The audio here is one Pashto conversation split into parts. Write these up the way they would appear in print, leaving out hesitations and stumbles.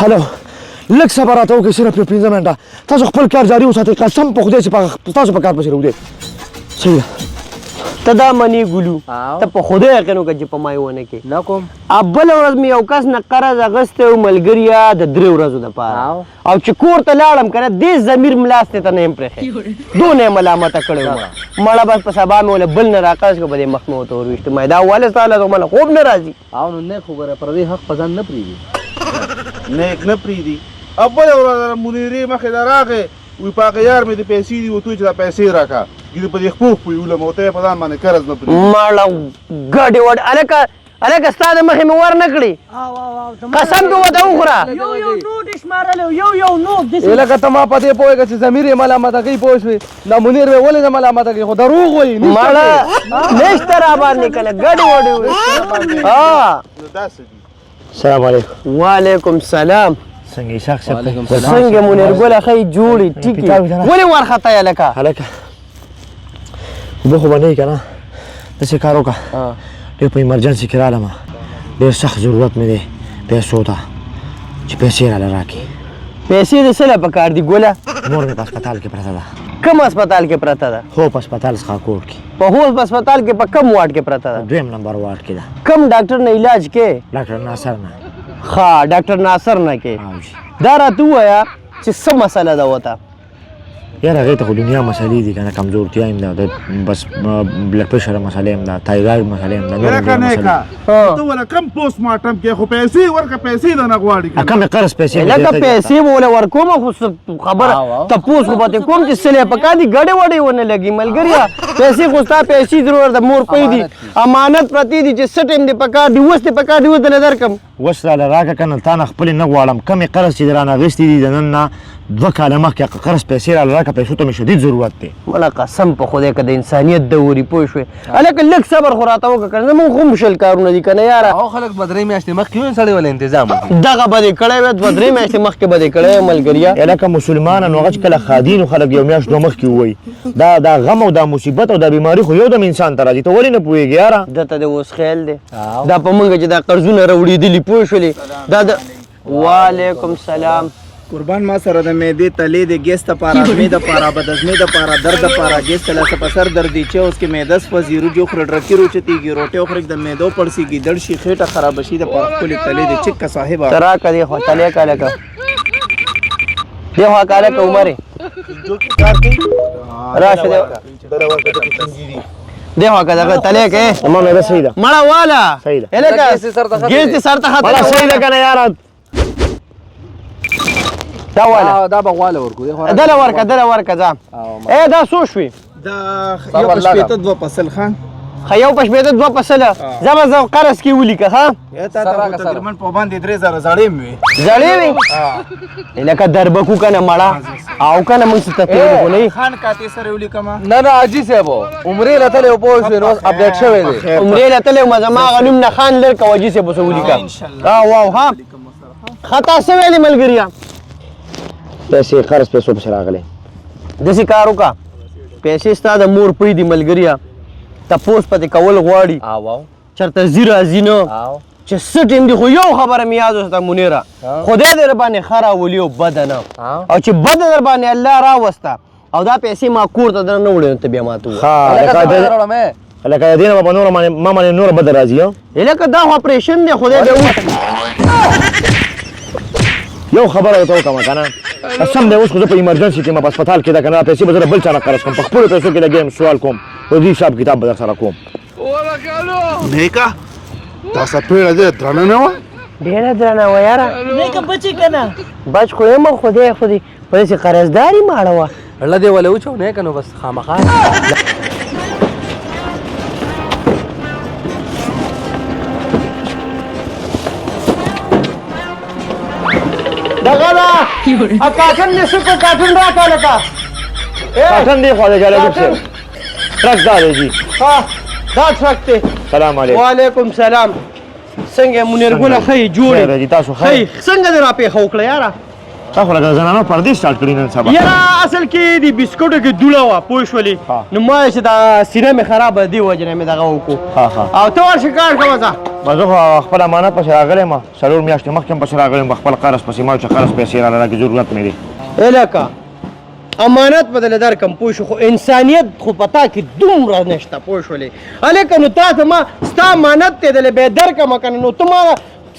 هلو لږ صبر راته وکړئ صرف یو 15 منټه تاسو خپل کار جاري وساتئ قسم په خدای چې تاسو په کار پسې روږدئ صحیح ده ته دا منې ګلو ته په خدای یقین وکړه چې په ما یې ونه کې نه کوم بله ورځ مې یو کس نه قرض اخیستی و ملګريه د 3 ورځو دپاره او چې کور ته لاړم که نه دې ضمیر ملاستې ته نه یم پرېښی دونه یې ملامته کړی وم مړه بس په سبا مې وله بل نه راقرض کړه په دې مخ مې ورته ورویشتم دا والد تعالی ته مله خوب نه راځي او نو نه خبره پردی حق په ځان نه پرېږدي نیک نه پرېږدي او بله ورځ منیرې مخې ته راغې وی په هغه یار مې د پیسې دي ورته وایي چې دا پیسې راکړه دې په دې خپو خپویولم ورته یې په ځان باندې قرض نه پرېږدي مړه ګډې وډې هلکه ستا د مخې مې ور نه کړي قسم دې ورته وخوره لکه ته ما په دې پوهېږه چې ضمیر یې ملامته کوي پوه شوې دا منیر مې ولې نه ملامته کوي خو دروغ وایي مړه نشته را باندې کله ګډې وډې داسې دي السلام علیکم وعلیکم سلام څنګه اسحاق صاحب څنګه منیر ګله ښه جوړې ټیکې ولې وارخطا یې هلکه هلکه اوبه خو به نه وي که نه داسې کار وکړه ډېر په ایمرجنسي کې رالم ډېر سخت ضرورت مې دی پیسو ته چې پیسې راله راکړي پیسې د څه له پکار دي ګله مور مې په هسپتال کې پرته ده کوم هسپتال کې پرته ده هو په هسپتال څخه کوټ کې په هوس هسپتال کې په کم واټ کې پرته ده 2 نمبر واټ کې ده کم ډاکټر نه علاج کې ډاکټر ناصر نه ښه ډاکټر ناصر نه کې دا راته ووایه چې څه مسله ده ورته یاره هغې ته خو دنیا مسلې دي که نه کمزورتیا هم ده بس بلډ پرېشر مسلې هم ده تایراید مسلې هم ده ته وله کم پوسټ مارټم کې خو پیسې ورکړه پیسې درنه غواړي کمې قرض پیسې لکه پیسې به ولې ورکوم خو خبره تپوس خو به ترې کوم چې څه یې پکار دي ګډې وډې ونه لګي ملګريه پیسې خو ستا پیسې ضرور د مور پۍ دي امانت پرتې دي چې څه ټایم دې پکار دي اوس دې پکار دي اوس دله درکړم اوس راله راکړه که نه تا نه خپلې نه غواړم کمې قرض چې دې رانه اخېستې دي د نن نه 2 کاله مخکې قرض پیسې راله راکړه پیسو ته مې شدید ضرورت دی مړه قسم په خدای که د انسانیت دوري پوه شوې هلکه لږ صبر خو راته وکړه که نه زمونږ خو مشل کارونه دي که نه یاره او خلک به 3 میاشتې مخکې وي سړی ول انتظام وکړي دغه به دې کړی وی 2-3 میاشتې مخکې به دې کړی وی ملګريه لکه مسلمانان هغه چې کله خادینو خلک یو میاشت دوه مخکې ووایي دا غم او دا مصیبت او دا بیماري خو یو دم انسان ته راځي ته ولې نه پوهېږې یاره دته د اوس خیال دی دا په موږ چې دا قرضونه راوړېدلي پوه شولې دا د وعلیکم سلام قربان ما سره د معدې تلې د ګیس لپاره ازمې دپاره بدازمې دپاره درد دپاره ګیس ته لاسه په سر درد دی چې اوس کې معده سوځي روجې وخورې ډرکې روچتېږي روټۍ وخورې د معدو پړسېږي دړ شي خېټه خرابه شي دپاره ښکلې تلې دی چک که صاحبه ته راکړه دې خوا تلې که هلکه دې خوا که هلکه عمرې راشه دې خوا که دغه تلې که ما معده صحیح ده مړه واله صحیح ده هلکه ګیس دې سر ته مړه صحیح ده که نه یاره دا واله دا به غواله ورکو دله ورکه ځه دا څو شوې دا یو په شپېته 2 فصل خان ښه یو په شپېته 2 فصله زه به زه قرض کې ولیکه ښه تا ته خو تقریبا په باندې 3000 زړې مې وي زړې وي لکه دربکو که نه مړه او که نه مونږ څه تکلیف خو نه وي خان کاتې سره یې ولیکمه نه حاجي صاحب عمرې له تلې پوه شوې نو اپډیټ شوی دی عمرې له تلې وم زما هغه نوم نه خان لر که وجي صاحب ورته ولیکه واو ها ښه تا څه ویلې ملګريه پیسې قرض پیسو پسې راغلی داسې کار وکړه پیسې ستا د مور پۍ دي ملګريه تپوس پتې کول غواړي چېرته ځي راځي نه چې څه ټیم دي خو یو خبره مې یاد وسته منیره خدای دې در باندې ښه راولي او بده نه او چې بده در باندې الله راوسته او دا پیسې ما کور ته درنه وړې نو ته بیا ما ته ووایه لکه د دې نه به نوره ما باندې نوره بده راځي لکه دا خو اپریشن دی خدای دې یو خبره ورته وکړم که نه قسم دی اوس خو زه په ایمرجنسي کې یم په هسپتال کې ده که نه پیسې به زه بل چا نه قرض کوم په خپلو پیسو کې لګیا یم سوال کوم او دې حساب کتاب به در سره کوم نیکه دا سپېړه دې درنه نه وه ډېره درنه وه یاره نیکه بچې که نه بچ خو یم خدای خو دې په داسې قرضداري ماړه وه اړه دې ولې وچو نه که نو بس خامخا دغه ده کاټن دې څه کو کاټن راکړه لکه کاټن دی خواجه جالب صاحب ټرک دا دی جی دا ټرک دی سلام علیکم وعلیکم سلام څنګه منیر ګله ښه یې جوړې تاسو ښه څنګه دې راپېښه وکړه یاره تا خو لکه زنانو پردې سټارټ کړي نن سبا یاره اصل کې د بسکوټو کې دوله وه پوه شولې نو ما چې دا سینه مې خرابه دې وجې نه مې دغه وکړو او ته ورشه کار کوه ځه زه خو خپل امانت پسې راغلی یم 4 میاشتې مخکې هم پسې راغلی یم خپل قرض پسې ما چې قرض پیسې راله راکړي ضرورت مې دی لکه امانت بدله درکم پوه شو خو انسانیت خو پتا کې دومره نشته پوه شولې هلکه نو تا ته ما ستا امانت دی دلې بیا درکمه که نه نو ته ما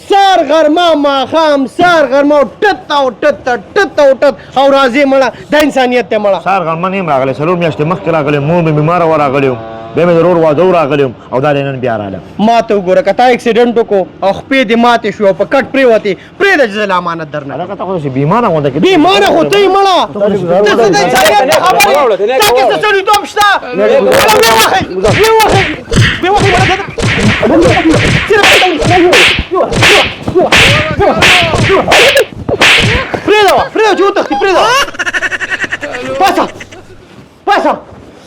سار غرمه ماښام سار غرمه ټت او ټت ټت او ټت او راځې مړه دا انسانیت دی مړه سهار غرمه نه یم راغلی 4 میاشتې مخکې راغلی مور مې بیماره وه راغلی یم بیا مې د ورور واده راغلی یم او دا دی نن بیا رالم ما ته وګوره که تا اکسیډنټ وکړو او خپې دې ماتې شو او په کټ پرېوتې پرېږده چې زه له امانت درنه هلکه ته خو داسې بیماره غونډه کې بیماره خو ته یې مړه ته څه د انسانیت نه خبرې تا کې څه سړیتوب شته ویې وهئ پرېږده چې وتښتي پرېږده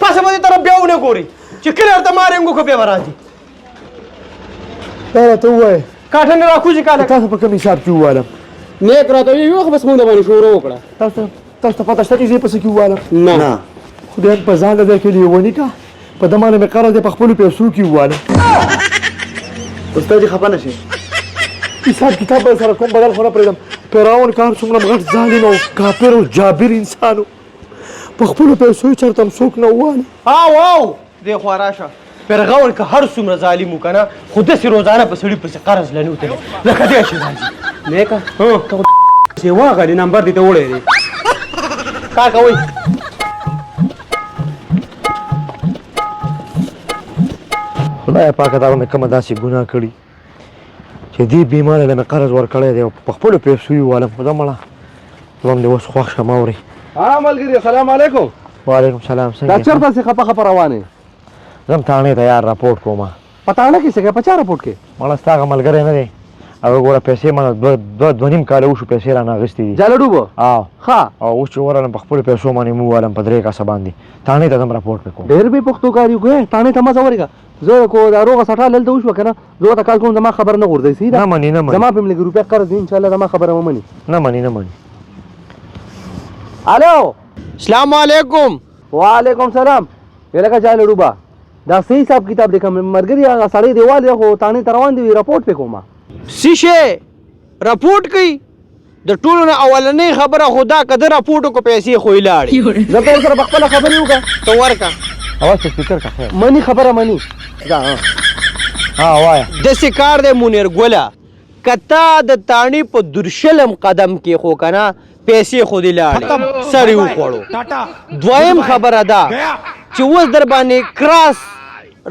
پاسه به دې طرف بیا ونه ګوري چې کله ورته مارنګ وکړو بیا به راځي دا راته ووایه کاټن راکوزي کاله تاسو په کوم حساب کې ووالم نیک راته وي خو بس موږ د باندې شروع وکړه تاسو ته پته شته چې زه پسې کې ووالم نه خدای په ځان د کې لیونی کا په دمانه مې قرض په خپل پیسو کې ووالم استاد خفه نشي حساب کتاب سره کوم بدل خو نه پرېږدم فرعون کار څومره غټ ظالم او کافر او جابر انسان په خپلو پیسو یې چېرته هم څوک نه ووالي او دې خوا راشه فرعون که هر څومره ظالم و که نه خو داسې روزانه په سړي پسې قرض له نه وتلی لکه دې شي راځي نیکه چې واغلي نمبر دې ته وړی دی کار کوئ خدای پاکه دا به مې کومه داسې ګناه کړي چې دې بیماره له مې قرض ورکړی دی او په خپلو پیسو یې ووالم خو دا مړه زه هم دې اوس خوښ شم اورې ها ملګري سلام علیکم وعلیکم سلام دا چېرته سې خپه روانې زه هم تاڼې ته یار راپورټ کوم په تاڼه کې څه په چا راپورټ کې مړه ستا هغه ملګری نه دی هغه ګوره پیسې ما دوه نیم کاله وشو پیسې رانه اخېستې دي جاله ډوبه او ښه او اوس چې ورغلم په خپلو پیسو باندې مو ووالم په 3 کاسه باندې تاڼې ته هم راپورټ مې کوم ډېر به پښتو کار یو کوې تاڼې ته مه ځه ورېږه زه کو دا روغه سټه دلته وشوه که نه زه ورته کال کوم زما خبره نه غورځوي صحیح ده نه مني نه مني زما په لږ روپۍ قرض دی انشاءالله زما خبره ومني نه مني نه مني الو السلام علیکم وعلیکم سلام لکه جاله ډوبه دا صحیح حساب کتاب دی که ملګري هغه سړی دیوال دی خو تاڼې ته روان دی راپورټ پې کوم سیشه راپورټ کوي د ټولو نه اولنۍ خبره خو دا که ده راپورټ وکړو پیسې خو یې لاړې زه ته ورسره په خپله خبرې وکړه ته ورکه اواز په سپیکر کا خیر مني خبره مني ها وایه داسې کار دی منیر ګله که تا د تاڼې په درشلم قدم کې خو که نه پیسې خو دې لاړې سر یې وخوړو دویم خبره ده چې اوس در باندې کراس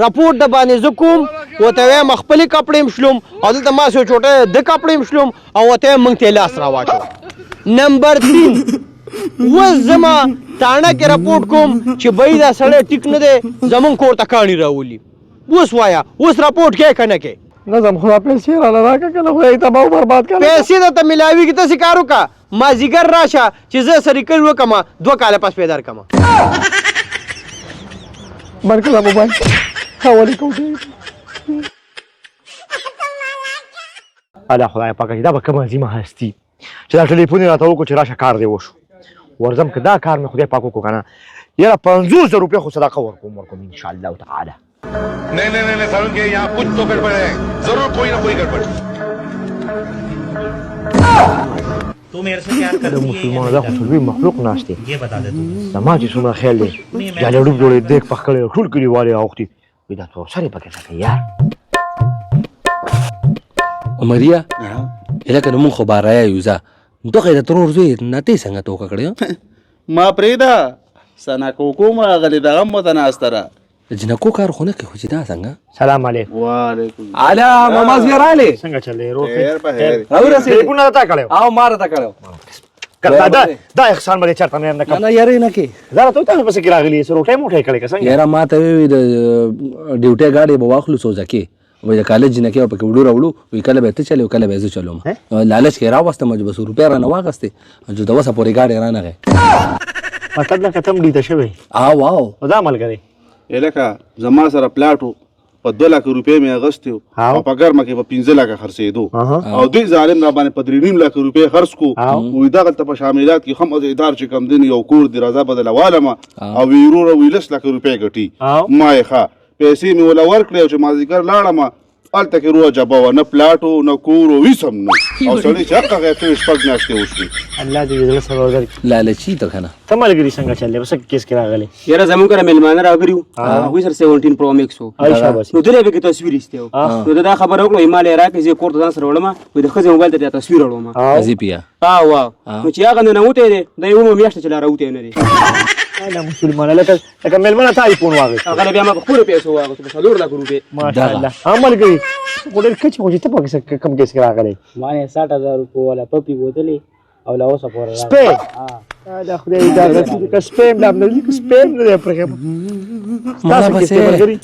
راپورټ د باندې زه کوم ورته وایم خپلې کپړې م شلوم او دلته ما سو چوټه د کپړې م شلوم او ورته وایم موږ ته یې لاس راواچو نمبر 3 اوس زما تاڼه کې راپورټ کوم چې بهی دا سړی ټیک نه دی زمونږ کور ته کاڼي راولي اوس وایه اوس راپورټ کوې که نه کوې نظم خدا پیسې راله راکړه که نه خدای تباه و برباد کړه پیسې درته میلاویږي تاسې کار وکړه مازدیګر راشه چې زه سریکل وکړم 2 کاله پس پې درکړم بند کړه موبایل حوالې کوم الله خدای پاکه چې دا به کومه عظیمه هستي چې دا ټلیفون یې راته وکړو چې راشه کار دی وشو ورځم که دا کار مې خدای پاک وکړو که نه یاره 50,000 روپۍ خو صدقه ورکوم انشاءالله تعالی नहीं सारुण के यहाँ कुछ तो गड़बड़ है जरूर कोई ना कोई गड़बड़ तू मेरे से प्यार د करती है مسلمان دا خو څلوي مخلوق ناست دی ये بتا दे तू زما چې څومره خیال دی جالړوب جوړې دیګ پخ کړی ټول کلیوالې اوښتي وایي دا تو سر یې پکې څه کوي یار عمریا الکه نو مونږ خو بارaya یو ځه دغه د ترور زوی نه تی څنګه توګه کړی ما پرېږده سنا کوکو ما غلی دغه متناستره جنکو کار خو نه کوي خو چې دا څنګه سلام علیکم وعلیکم الا ماما زیار رالی څنګه چلې روغ خیر په خیر ټلیفون نه تا کړو او مار تا کړو دا احسان باندې چرته نه نه کوم نه یاري نه کې دا ته تاسو پسې کې راغلی سره ټایم وټای کړی که څنګه یاره ما ته وی د ډیوټي گاډي به واخلو سوځه کې وای د کالج نه کې په کې وډو راوړو وی کله به ته چلو کله به زه چلوم لالچ کې راوسته مجبور روپیا را نه واغسته جو د وسه پورې گاډي را نه غه مطلب نه ختم دي ته شوی او واو دا عمل کوي الکه زما سره پلاټو په 2 لک روپۍ مې اغوستې وو او په ګرمه کې په 15 لکه خرڅېدو او دوی ظالم را باندې په 3.5 لک روپۍ خرڅ کړو وایي دغلته په شاملات کې هم ادار چې کم دین یو کور دی راځه بدلوالم او وی وروره وی 10 لک روپۍ ګټي ما یې ښه پیسې مې ولا ورکړې او چې مازدیګر لاړم هلته کې روه جبه وه نه پلاټ و نه کور و هېڅ هم نه او سړی چې حقه غیبته 6 میاشتې وشوې الله دې زړه صبر درکړي لالچي ته کنه ته ملګري څنګه چلې بس کیس کې راغلی یاره زموږ کره مېلمانه راغلي وو هغوی سره 17 پرو میکس وو نو درې پکې تصویر ایستی وو نو دا خبره وکړه هیمالیا راکړې زه کور ته ځان سره وړم وایي د ښځې موبایل ته بیا تصویر وړم قضیې پیا واه نو چې هغه ننوتی دی دا یې 1 میاشته چې لا راوتی نه دی اله مسلمانه لکه مېلمانه ته آیفون واغېست هغه بیا ما په خپلو پیسو واغېستو په 4 لک روپۍ ماشاءالله ملګري خو ډېر کچ خو چې ته پکې کم کیس کې راغلی ما یې 60,000 روپۍ والا پپي بوتلې او لا اوسه پورې سپی دا خدای دا درته که سپیم لا نه لیک سپیم نه دی پرې تاسو کې څه ملګري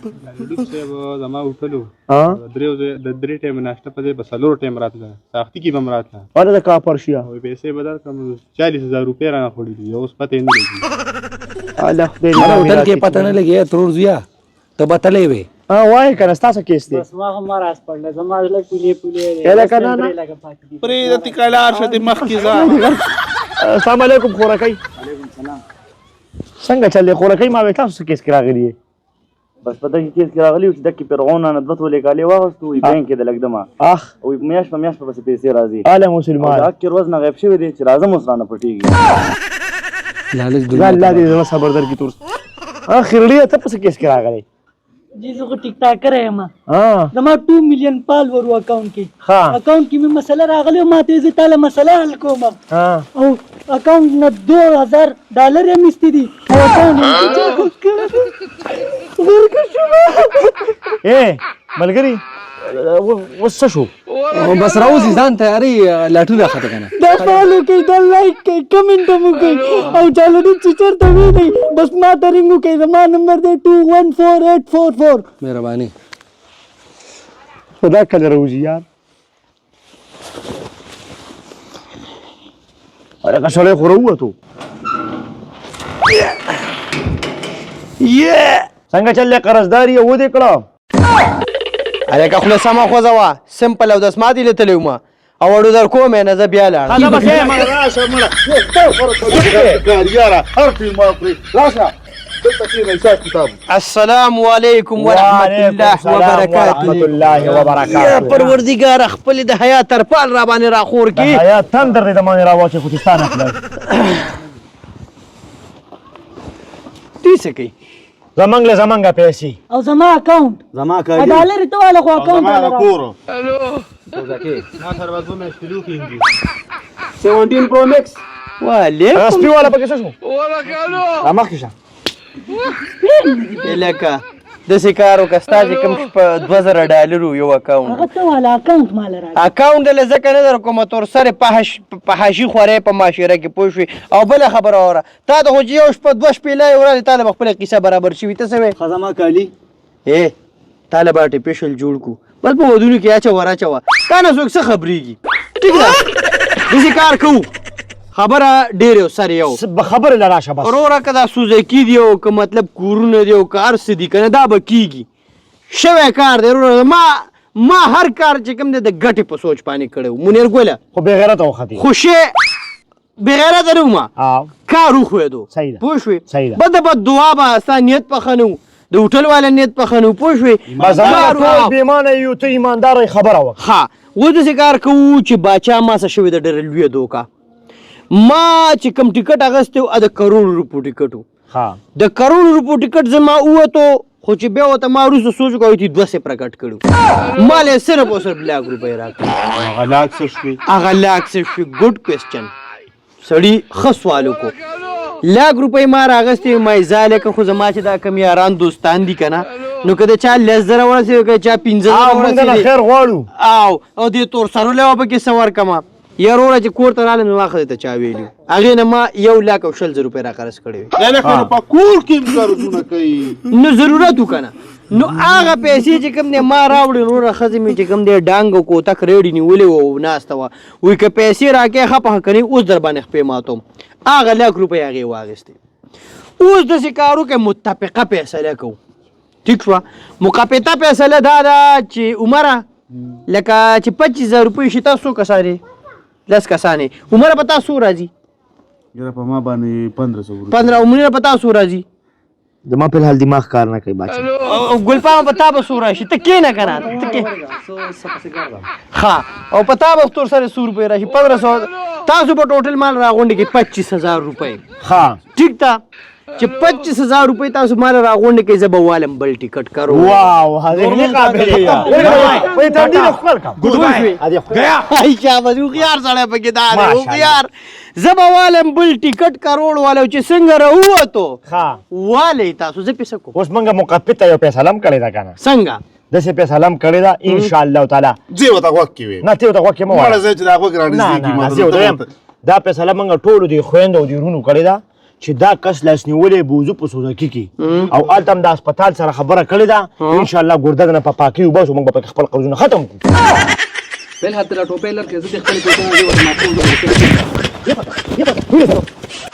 زما وټلو د درې ټایم ناشته په دې په 4 ټایم راتله ساختي کې بم راتله ورته د کا پرشیا او پیسې بدل کم 40,000 روپۍ را خوړې دي اوس پته نه لګي الله خدای مړه هوټل کې پته نه لګي ترور زویا ته بتلې وې وای کنه تاسو کیس دی بس ما هم راس پړل زما له پولې اله کنه نه پرې د تکلار شته مخ کې ځه السلام علیکم خورکای وعلیکم السلام څنګه چلې خورکای ما وې تاسو کیس کې راغلی بس په دغه کیس کې راغلی چې دکې پیرغونه نه دوه ولې کالي واغستو وي بانک کې د لګدمه اخ او میاش په بس پیسې راځي اله مسلمان دا کې روز نه غیب شوی دی چې راځم اوس رانه پټیږي لالچ الله دې صبر درکړي تور اخر ته پس کیس کې راغلی जी जो टिक टाकर है जमा 2 मिलियन फॉलोवर वो अकाउंट की अकाउंट की में मसला रागले माते जे ताला मसला हल को मा او अकाउंट न $2,000 या मिस्ती दी अकाउंट ए ملګری وڅ شو بس راوځي ځان تیاری لاټونه خته کنه دا فالو کوي دا لایک کوي کمنټ مو کوي او چالو دې چې چرته وی نه بس ما ترنګو کوي زما نمبر دی 214844 مهرباني خدا کله راوځي یار اره کا سره خورو وته څنګه چلې قرضداري و دې کړه الکه خو سما خوځوا سمپل او د سمادي لته ما او وړو در کومه نه ز بیا لاړ خلاص بس ما راشه مړه کاریاره هر فلم ما پرې راشه دلته کې حساب کتاب السلام علیکم ورحمت الله وبرکاته ورحمت الله وبرکاته یا پروردگار خپل د حیا ترپال را باندې را خور کی حیا تندر دې باندې را واچي خوستانه خلاص تیسه کی زمانګه پیسې او زما اکاؤنٹ زما $1 ته والا خو اکاؤنٹ ما کورو ما سره وځو مې شروع کیږي 17 پرو میکس وعلیکم سپی والا پکې څه شو ولا کالو امخ شه الکه د سکارو کستا چې کوم په $2,000 یو اکاؤنٹ هغه ته والا اکاؤنٹ مال راځي اکاؤنٹ له ځکه نه در کوم تور سره په حاشي خورې په معاشره کې پوښوي او بل خبره اوره تا د هوجي او شپه 2 شپې لا ورال طالب خپل قصه برابر شي ته سوي خزما کالی اے طالب ارټیفیشل جوړ کو بل په ودونو کې اچا ورا چوا تا نه څوک څه خبريږي ٹھیک ده دې کار کو خبره ډېر سره یو خبره لراشه بس اورورا کدا سوزکی دیو که مطلب کورونه دیو کار سدي کنه دا بکیږي شوه کار دی ما هر کار چې کوم د غټي په سوچ پانی کړو منیر ګوله خو به غیرت او خدي خوشي بغیرت نه ما کارو خو دو صحیح ده پوښوي بد دعا به ستانیت په خنو د هوټل والا نیت په خنو پوښوي بازار ټول بیمانه یو ته ایماندار خبره وکړه ها و د ذکر کو چې باچا ما څه شوی د ډېر لوی دوکا ما چې کوم ټیکټ اغستو ا د کروڑ روپو ټیکټو د کروڑ روپو ټیکټ زما وته خو چې بیا وته ما روز سوچ کوي چې 2 سه پرکټ کړو مال صرف او صرف لاک روپۍ راکړه هغه لاک څه شوي ګډ کوېسچن سړی ښه سوالو کو لاک روپۍ ما راغستې ما ځاله خو زما چې دا کم یاران دوستان دي کنه نو کده چا 10,000 ورسې که چا 15,000 ورسې خیر غواړو او دې تور سره له په کې سوار کما یارونه چې کور ته رااله نو واخه ته چا ویلو هغه نه ما 1,00,000 روپۍ را قرض کړې نه نه په کور کې کارونه کوي نو ضرورت وکنه نو هغه پیسې چې کوم نه ما راوړې نو راخذ می چې کوم دې ډانګ کو تک ریډي نیولې و ناستوا وې که پیسې راکې خپه کني اوس در باندې خپې ماتوم هغه 1,00,000 روپۍ هغه واغستې اوس د سکارو کې متفقه فیصله کو ټیک شوه مقاپته فیصله دا ده چې عمره لکه چې 25,000 روپۍ شي تاسو څو کسان یې 10 کسان یې عمره په تاسو راځي یاره په ما باندې 1500 15 عمره په تاسو راځي زما په الحال دماغ کار نه کوي باچا او ګلپام په تا به سو راشي ته کېنه که نه ته کېنه ښه او په تا به تور سره 100 روپۍ راشي 1500 تاسو په ټوټل مال راغونډې کې 25,000 روپۍ ها ټیک ده چې 25,000 روپۍ تاسو مال راغونډې کې زه به والم بل ټیکټ کرو واو هغه نه قابل دی وای ته دې خپل کا ګډ گیا شاباش خيار سره پکې دا دی خيار زبا والم بل ټیکټ کروڑ والو چې څنګه راووتو ها والي تاسو زه پیسې کو اوس منګه مقپته یو پیسې لم کړی دا کنه څنګه د څه پیسې لم کړی دا ان شاء الله تعالی زه وتا وکی وي نه ته وتا وکی مو مړه زه چې دا وګ راځي کی ما دا پیسې لم منګه ټول دی خويند او دی رونو کړی دا چې دا کس لاس نیولې بوزو په سوزکی کی او التم د هسپتال سره خبره کړی دا ان شاء الله ګردګ نه پاکي وباسو موږ په خپل قرضونه ختم کړو بل حتی لا ټوپې لر کې زه خپل پیسې نه دی ورته